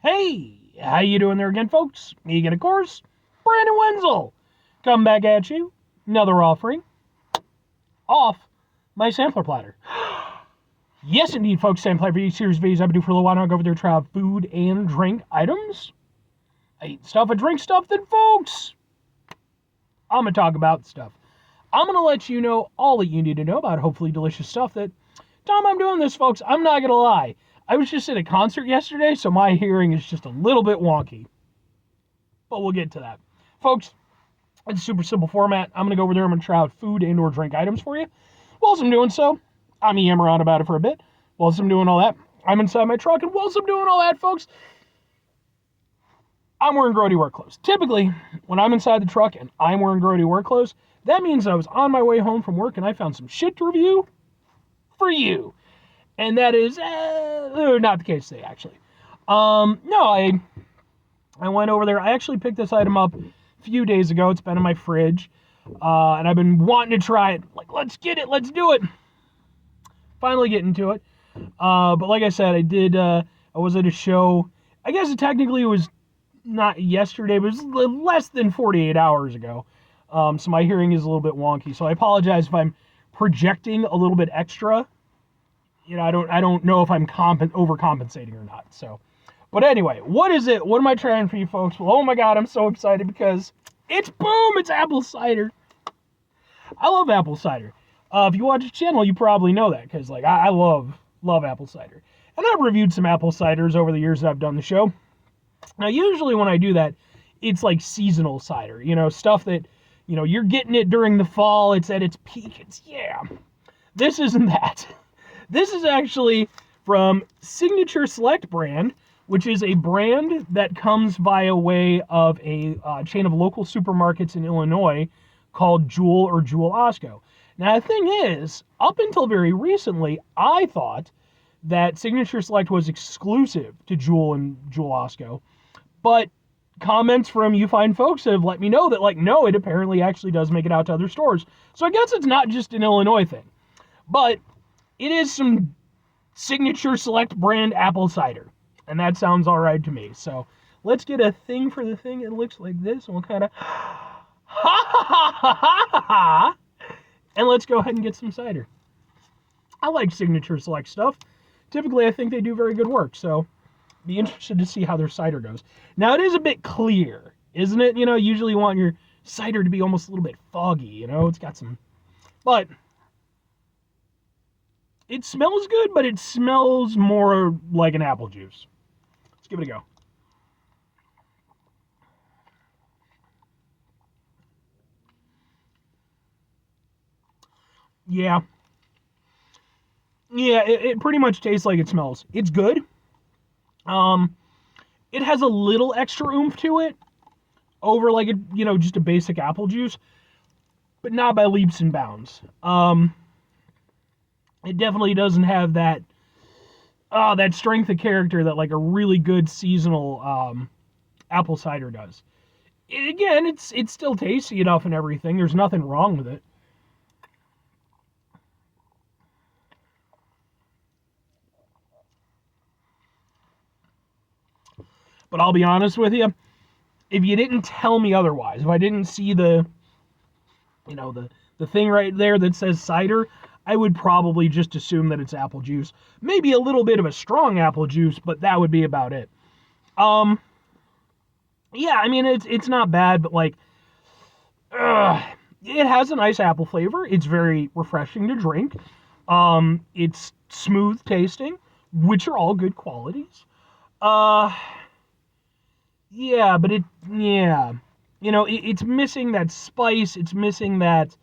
Hey, how you doing there again, folks? Me again, of course, Brandon Wenzel. Come back at you, another offering off my sampler platter. Yes, indeed, folks, sampler for each series of videos I've been doing for a little while now. I go over there, try out food and drink items. I eat stuff, I drink stuff, then, folks, I'm going to talk about stuff. I'm going to let you know all that you need to know about hopefully delicious stuff that time I'm doing this, folks, I'm not going to lie. I was just at a concert yesterday, so my hearing is just a little bit wonky. But we'll get to that. Folks, it's a super simple format. I'm going to go over there. I'm going to try out food and or drink items for you. Whilst I'm doing so, I'm yammering on about it for a bit. Whilst I'm doing all that, I'm inside my truck. And whilst I'm doing all that, folks, I'm wearing grody work clothes. Typically, when I'm inside the truck and I'm wearing grody work clothes, that means I was on my way home from work and I found some shit to review for you. And that is not the case today, actually. No, I went over there. I actually picked this item up a few days ago. It's been in my fridge. And I've been wanting to try it. Like, let's get it. Let's do it. Finally getting to it. But like I said, I was at a show. I guess technically it was not yesterday, but it was less than 48 hours ago. So my hearing is a little bit wonky. So I apologize if I'm projecting a little bit extra. You know, I don't know if I'm overcompensating or not. So, but anyway, what is it? What am I trying for you folks? Well, oh my God, I'm so excited because it's apple cider. I love apple cider. If you watch the channel, you probably know that because like I love apple cider. And I've reviewed some apple ciders over the years that I've done the show. Now, usually when I do that, it's like seasonal cider, you know, stuff that, you know, you're getting it during the fall. It's at its peak. This isn't that. This is actually from Signature Select brand, which is a brand that comes via way of a chain of local supermarkets in Illinois called Jewel or Jewel Osco. Now, the thing is, up until very recently, I thought that Signature Select was exclusive to Jewel and Jewel Osco, but comments from you fine folks have let me know that, like, no, it apparently actually does make it out to other stores. So I guess it's not just an Illinois thing, but it is some Signature Select brand apple cider. And that sounds all right to me. So let's get a thing for the thing. It looks like this. And we'll kind of and let's go ahead and get some cider. I like Signature Select stuff. Typically, I think they do very good work. So be interested to see how their cider goes. Now, it is a bit clear, isn't it? You know, usually you want your cider to be almost a little bit foggy. You know, it's got some... But... it smells good, but it smells more like an apple juice. Let's give it a go. Yeah. Yeah, it pretty much tastes like it smells. It's good. It has a little extra oomph to it over like just a basic apple juice, but not by leaps and bounds. It definitely doesn't have that strength of character that like a really good seasonal apple cider does. It's still tasty enough and everything. There's nothing wrong with it. But I'll be honest with you, if you didn't tell me otherwise, if I didn't see the thing right there that says cider, I would probably just assume that it's apple juice. Maybe a little bit of a strong apple juice, but that would be about it. Yeah, I mean, it's not bad, but like, it has a nice apple flavor. It's very refreshing to drink. It's smooth tasting, which are all good qualities. Yeah, but it's missing that spice. It's missing that,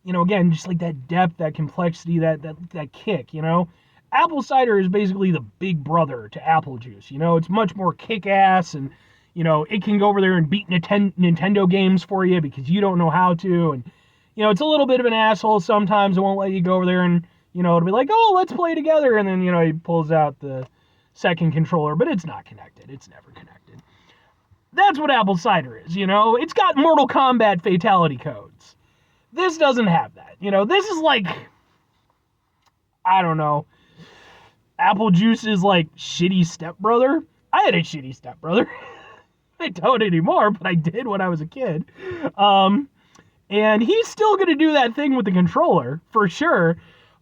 again, just like that depth, that complexity, that kick, Apple cider is basically the big brother to apple juice, It's much more kick-ass and, it can go over there and beat Nintendo games for you because you don't know how to. And, it's a little bit of an asshole sometimes. It won't let you go over there and, it'll be like, oh, let's play together. And then, he pulls out the second controller, but it's not connected. It's never connected. That's what apple cider is, It's got Mortal Kombat fatality codes. This doesn't have that. This is like, I don't know. Apple juice is like shitty stepbrother. I had a shitty stepbrother. I don't anymore, but I did when I was a kid. And he's still going to do that thing with the controller, for sure.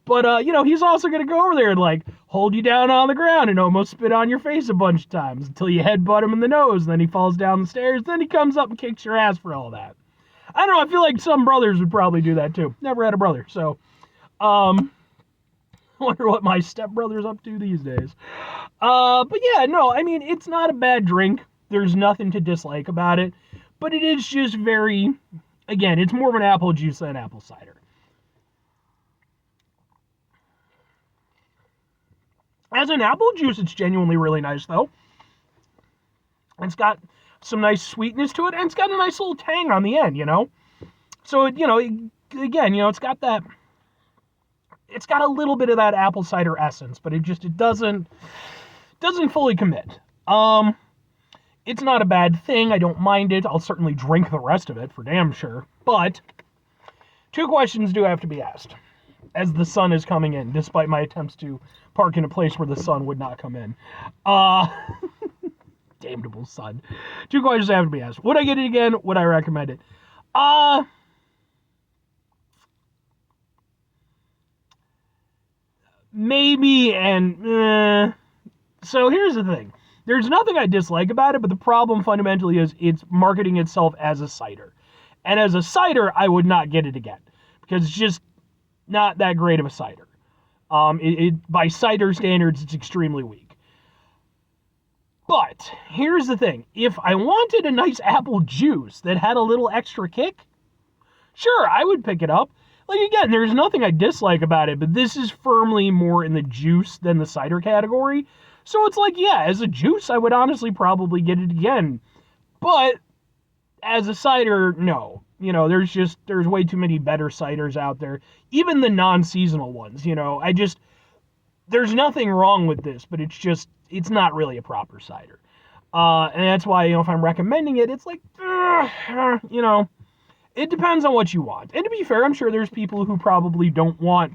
But, he's also going to go over there and, like, hold you down on the ground and almost spit on your face a bunch of times until you headbutt him in the nose. And then he falls down the stairs. Then he comes up and kicks your ass for all that. I don't know. I feel like some brothers would probably do that, too. Never had a brother, so... wonder what my stepbrother's up to these days. But yeah, no, I mean, it's not a bad drink. There's nothing to dislike about it. But it is just very... Again, it's more of an apple juice than apple cider. As an apple juice, it's genuinely really nice, though. It's got some nice sweetness to it, and it's got a nice little tang on the end, So, again, it's got that... It's got a little bit of that apple cider essence, but it doesn't fully commit. It's not a bad thing. I don't mind it. I'll certainly drink the rest of it for damn sure. But 2 questions do have to be asked as the sun is coming in, despite my attempts to park in a place where the sun would not come in. Damnable sun. 2 questions have to be asked. Would I get it again? Would I recommend it? Maybe, and so here's the thing. There's nothing I dislike about it, but the problem fundamentally is it's marketing itself as a cider. And as a cider, I would not get it again because it's just not that great of a cider. By cider standards, it's extremely weak. But here's the thing. If I wanted a nice apple juice that had a little extra kick, sure, I would pick it up. Like, again, there's nothing I dislike about it, but this is firmly more in the juice than the cider category. So it's like, yeah, as a juice, I would honestly probably get it again. But as a cider, no. There's way too many better ciders out there. Even the non-seasonal ones, there's nothing wrong with this, but it's not really a proper cider. And that's why, if I'm recommending it, it's like, it depends on what you want. And to be fair, I'm sure there's people who probably don't want,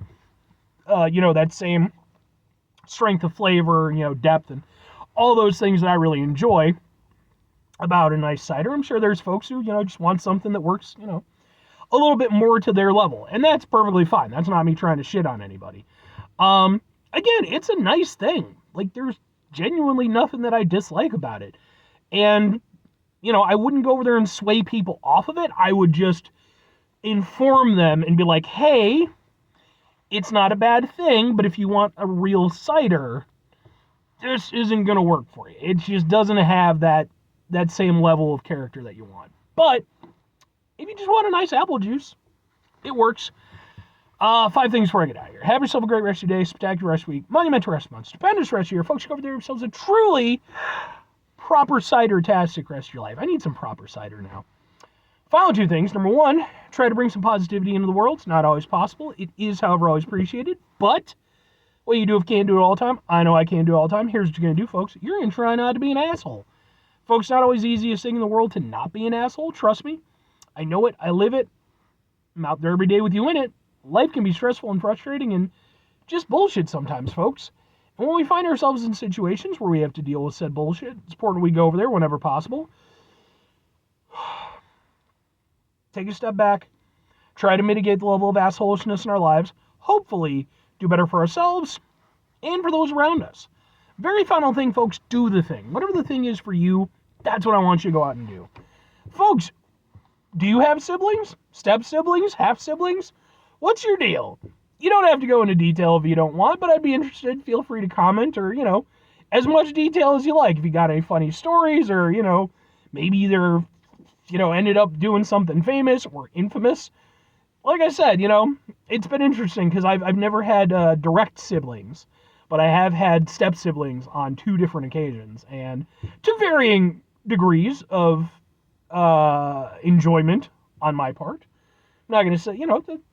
that same strength of flavor, depth, and all those things that I really enjoy about a nice cider. I'm sure there's folks who, just want something that works, a little bit more to their level. And that's perfectly fine. That's not me trying to shit on anybody. Again, it's a nice thing. Like, there's genuinely nothing that I dislike about it. And I wouldn't go over there and sway people off of it. I would just inform them and be like, hey, it's not a bad thing, but if you want a real cider, this isn't going to work for you. It just doesn't have that same level of character that you want. But if you just want a nice apple juice, it works. 5 things before I get out of here. Have yourself a great rest of your day, spectacular rest of your week, monumental rest of month, stupendous rest of your year. Folks, go over there yourselves a truly proper cider-tastic rest of your life. I need some proper cider now. Final 2 things. Number 1, try to bring some positivity into the world. It's not always possible. It is, however, always appreciated. But what you do if you can't do it all the time, I know I can't do it all the time. Here's what you're going to do, folks. You're going to try not to be an asshole. Folks, not always the easiest thing in the world to not be an asshole. Trust me. I know it. I live it. I'm out there every day with you in it. Life can be stressful and frustrating and just bullshit sometimes, folks. And when we find ourselves in situations where we have to deal with said bullshit, it's important we go over there whenever possible. Take a step back. Try to mitigate the level of assholishness in our lives. Hopefully, do better for ourselves and for those around us. Very final thing, folks, do the thing. Whatever the thing is for you, that's what I want you to go out and do. Folks, do you have siblings? Step-siblings? Half-siblings? What's your deal? You don't have to go into detail if you don't want, but I'd be interested. Feel free to comment or, as much detail as you like. If you got any funny stories or, maybe they're, ended up doing something famous or infamous. Like I said, it's been interesting because I've never had direct siblings, but I have had step-siblings on 2 different occasions, and to varying degrees of enjoyment on my part. I'm not going to say,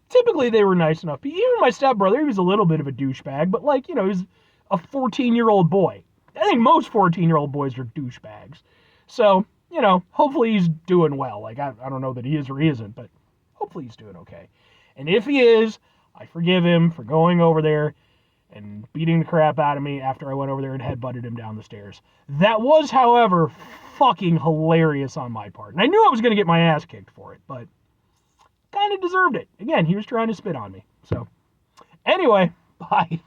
typically they were nice enough. Even my stepbrother, he was a little bit of a douchebag, but he was a 14-year-old boy. I think most 14-year-old boys are douchebags. So, hopefully he's doing well. I don't know that he is or he isn't, but hopefully he's doing okay. And if he is, I forgive him for going over there and beating the crap out of me after I went over there and headbutted him down the stairs. That was, however, fucking hilarious on my part. And I knew I was going to get my ass kicked for it, but kind of deserved it. Again, he was trying to spit on me. So, anyway, bye.